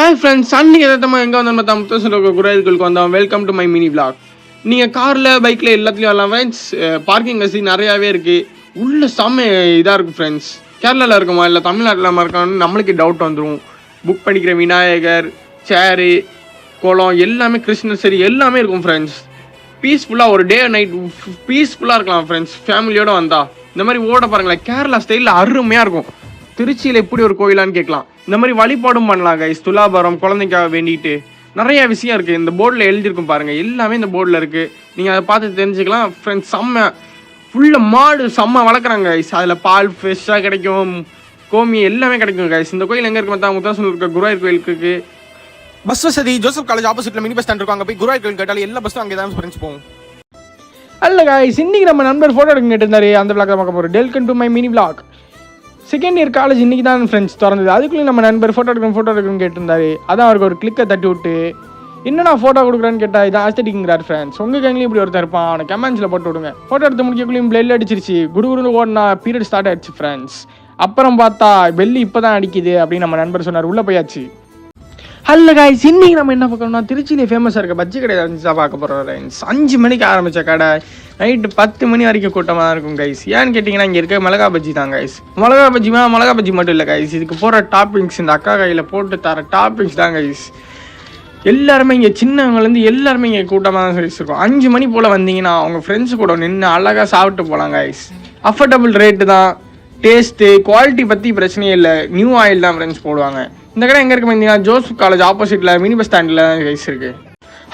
Hi friends, அன்றைக்கி எதார்த்தமாக எங்கே வந்தோம் பார்த்தா முத்தரசன் குராய்களுக்கு வந்தோம். Welcome to my mini vlog. நீங்கள் காரில் பைக்கில் எல்லாத்துலேயும் வரலாம் ஃப்ரெண்ட்ஸ். பார்க்கிங் வசதி நிறையாவே இருக்குது. உள்ள செம்ம இதாக இருக்குது ஃப்ரெண்ட்ஸ். கேரளாவில் இருக்குமா இல்லை தமிழ்நாட்டில் இருக்கான்னு நம்மளுக்கு டவுட் வந்துடும். புக் பண்ணிக்கிற விநாயகர், சேரு, குளம் எல்லாமே, கிருஷ்ணர் சரி எல்லாமே இருக்கும் ஃப்ரெண்ட்ஸ். பீஸ்ஃபுல்லாக ஒரு டே நைட் பீஸ்ஃபுல்லாக இருக்கலாம் ஃப்ரெண்ட்ஸ். ஃபேமிலியோடு வந்தால் இந்த மாதிரி ஓட பாருங்களேன். கேரளா ஸ்டைலில் அருமையாக இருக்கும். திருச்சியில் எப்படி ஒரு கோயிலான்னு கேட்கலாம். இந்த மாதிரி வழிபாடும் பண்ணலாம் கைஸ். துலாபாரம் குழந்தைக்காக வேண்டிட்டு நிறைய விஷயம் இருக்குது. இந்த போர்டில் எழுதியிருக்கும் பாருங்கள், எல்லாமே இந்த போர்டில் இருக்குது. நீங்கள் அதை பார்த்து தெரிஞ்சுக்கலாம் ஃப்ரெண்ட்ஸ். செம்ம ஃபுல்லாக மாடு செம்ம வளர்க்குறாங்க கைஸ். அதில் பால் ஃப்ரெஷ்ஷாக கிடைக்கும், கோமி எல்லாமே கிடைக்கும் கைஸ். இந்த கோயில் எங்கே இருக்கு பார்த்தா முத்தரசன் இருக்க குருவாயூர் கோயிலுக்கு இருக்குது. பஸ் வசதி ஜோசப் காலேஜ் ஆப்போசிட்ல மினி பஸ் ஸ்டாண்ட் இருக்கும். அங்கே போய் குருவாயூர் கோயில் கேட்டாலும் எல்லா பஸ்ஸும் அங்கே தான் ஃப்ரெண்ட்ஸ் போகும். அல்ல கைஸ், இன்னைக்கு நம்ம நண்பர் ஃபோட்டோ எடுக்க கேட்டிருந்தாரு. அந்த விளாக் தான் பார்க்க போகிறோம். Welcome to my mini vlog. Second year college இன்றைக்கி தான் ஃப்ரெண்ட்ஸ் திறந்தது. அதுக்குள்ளேயும் நம்ம நண்பர் ஃபோட்டோ எடுக்கணும்னு கேட்டிருந்தாரு. அதான் அவருக்கு ஒரு கிளிக்கை தட்டி விட்டு என்னன்னா ஃபோட்டோ கொடுக்குறான்னு கேட்டால் இதான் ஆஸ்தட்டிக்கிறார் ஃப்ரெண்ட்ஸ். உங்கள் கேங்லேயும் இப்படி ஒருத்தர் இருப்பான், அவனை கமெண்ட்ஸில் போட்டு விடுங்க. ஃபோட்டோ எடுத்து முடிக்கக்குள்ளேயும் பிளட் அடிச்சிருச்சு. குடுகுடுன்னு ஓடினா பீரியட் ஸ்டார்ட் ஆயிடுச்சு ஃப்ரெண்ட்ஸ். அப்புறம் பார்த்தா வெள்ளி இப்போ தான் அடிக்குது அப்படின்னு நம்ம நண்பர் சொன்னார். உள்ளே போயாச்சு. ஹலோ கைஸ், இன்னைக்கு நம்ம என்ன பார்க்கணும்னா திருச்சியிலே ஃபேமஸாக இருக்க பஜ்ஜி கடை இருந்துச்சா பார்க்க போகிறோம் ஃப்ரெண்ட்ஸ். 5 மணிக்கு ஆரம்பித்த கடை நைட்டு 10 மணி வரைக்கும் கூட்டமாக தான் இருக்கும் கைஸ். ஏன்னு கேட்டிங்கன்னா இங்கே இருக்க மிளகா பஜ்ஜி தான் கைஸ். மிளகா பஜ்ஜி மட்டும் இல்லை கைஸ், இதுக்கு போகிற டாப்பிங்ஸ் இந்த அக்கா கையில் போட்டு தர டாப்பிங்ஸ் தான் கைஸ். எல்லாருமே இங்கே சின்னவங்கலேருந்து எல்லாருமே இங்கே கூட்டமாக தான் கைஸ் இருக்கும். 5 மணி போல் வந்தீங்கன்னா அவங்க ஃப்ரெண்ட்ஸ் கூட நின்று அழகாக சாப்பிட்டு போகலாம் கைஸ். அஃபோர்டபுள் ரேட்டு தான். டேஸ்ட்டு குவாலிட்டி பற்றி பிரச்சனையே இல்லை. நியூ ஆயில் தான் ஃப்ரெண்ட்ஸ் போடுவாங்க. இந்த கடை எங்கே இருக்கு பார்த்தீங்கன்னா ஜோசப் காலேஜ் ஆப்போசிட்டில் மினி பஸ் ஸ்டாண்டில் தான் கைஸ் இருக்குது.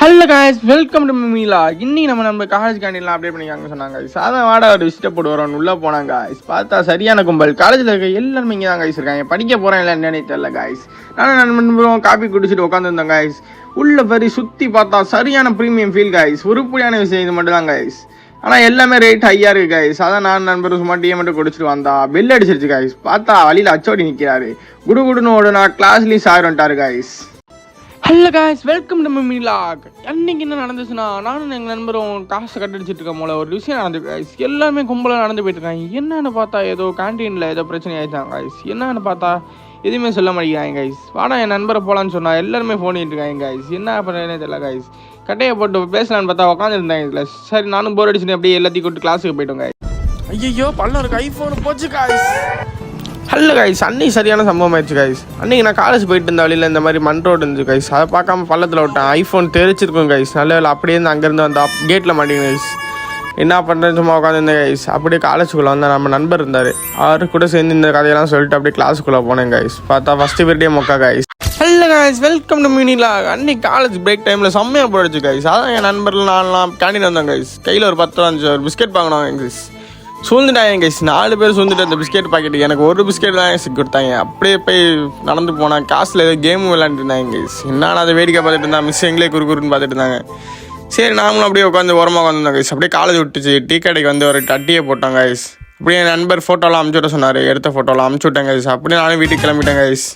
ஹலோ கைஸ், வெல்கம் டு மீலா. இன்னைக்கு நம்ம காலேஜ் கேண்டீன்லாம் அப்டேட் பண்ணிக்காங்க சொன்னாங்க கைஸ். அதான் வாடா ஒரு விசிட்டை போட்டு வரோம். உள்ளே போனாங்க கைஸ். பார்த்தா சரியான கும்பல். காலேஜில் இருக்க எல்லாருமே இங்கே தான் கைஸ் இருக்காங்க. படிக்க போகிறேன் இல்லை என்னன்னு தெரியல கைஸ். நானும் நண்பரும் காப்பி குடிச்சிட்டு உட்காந்துருந்தோம் கைஸ். உள்ள பெரிய சுற்றி பார்த்தா சரியான ப்ரீமியம் ஃபீல் கைஸ். உருப்படியான விஷயம் இது மட்டும் தான் கைஸ். ஆனால் எல்லாமே ரேட் ஹையாக இருக்குது கைஸ். அதான் நான் நண்பர் சும்மா டீ மட்டும் குடிச்சிட்டு வந்தா பெல் அடிச்சிருச்சு கைஸ். பார்த்தா வழியில் அச்சோடி நிற்கிறாரு. குடுகுடுன்னு ஓடுனா கிளாஸ்லேயும் சார் வந்துட்டாரு guys. Hello guys, welcome to my vlog. அன்னைக்கு என்ன நடந்துச்சுன்னா, நானும் எங்கள் நண்பரும் காசை கட்டடிச்சிட்டு இருக்க போல ஒரு விஷயம் நடந்து கைஸ். எல்லாருமே கும்பலாக நடந்து போயிட்டு இருக்காங்க. என்னன்னு பார்த்தா ஏதோ கேன்டீனில் ஏதோ பிரச்சனை ஆயிடுச்சாங்க கைஸ். என்னன்னு பார்த்தா எதுவுமே சொல்ல மாட்டேங்கிறாங்க கைஸ். வாடா என் நண்பரை போகலான்னு சொன்னால் எல்லாருமே ஃபோன் பண்ணிட்டு இருக்காங்க கைஸ். என்ன பண்ணுறேன்னே தெரியல கைஸ். கட்டையை போட்டு பேசலான்னு பார்த்தா உட்காந்துருந்தாங்க இதில். சரி நானும் போர் அடிச்சுட்டு அப்படியே எல்லாத்தையும் கூப்பிட்டு கிளாஸுக்கு போயிட்டோங்க. ஐயோ பல்ல இருக்கு, ஐஃபோன் போச்சு கைஸ். ஹலோ கைஸ், அன்னைக்கு சரியான சம்பவம் ஆயிடுச்சு கைஸ். அன்றைக்கி நான் காலேஜ் போயிட்டு இருந்த வழியில் இந்த மாதிரி மண் ரோடு இருந்துச்சு கைஸ். அதை பார்க்காம பள்ளத்தில் விட்டேன். ஐஃபோன் தெரிச்சிருக்கும் கைஸ். நல்ல வேலை அப்படியே இருந்து அங்கேருந்து வந்து கேட்டில் மாட்டேங்க கைஸ். என்ன பண்ணுறேன்னு சும்மா உட்காந்துருந்தேன் கைஸ். அப்படியே காலேஜுக்குள்ளே வந்தால் நம்ம நண்பர் இருந்தார். அவரு கூட சேர்ந்து இந்த கதையெல்லாம் சொல்லிட்டு அப்படியே கிளாஸுக்குள்ளே போனேன் கைஸ். பார்த்தா ஃபஸ்ட்டு பீரியடே மொக்கா guys. Hello guys, welcome to மினிலா. அன்றைக்கி காலேஜ் பிரேக் டைமில் செம்மையாக போயிடுச்சு கைஸ். அதான் என் நண்பர்கள் நான்லாம் கேண்டீன் வந்தோம் கைஸ். கையில் ஒரு 10-15 ஒரு பிஸ்கெட் வாங்கினாங்க கைஸ். சூழ்ந்துட்டாங்க கைஸ். 4 பேர் சூழ்ந்துட்டு அந்த பிஸ்கெட் பாக்கெட்டு எனக்கு ஒரு பிஸ்கெட் தான் கொடுத்தாங்க. அப்படியே போய் நடந்து போனால் காசில் ஏதோ கேமும் விளையாண்டுட்டு இருந்தாங்க கைஸ். என்னன்னா அதை வேடிக்கை பார்த்துட்டு இருந்தா மிஸ் எங்களே குறுக்குன்னு பார்த்துட்டு இருந்தாங்க. சரி நாமளும் அப்படியே உட்காந்து ஓரமாக உட்காந்துருந்தோம் கைஸ். அப்படியே காலேஜ் விட்டுச்சு. டீ கடைக்கு வந்து ஒரு டட்டியை போட்டோம் கைஸ். அப்படியே என் நண்பர் ஃபோட்டோலாம் அமுச்சு விட சொன்னார். எடுத்த ஃபோட்டோலாம் அமுச்சு விட்டேன் கைஸ். அப்படியே நானும் வீட்டுக்கு கிளம்பிட்டேன் கைஸ்.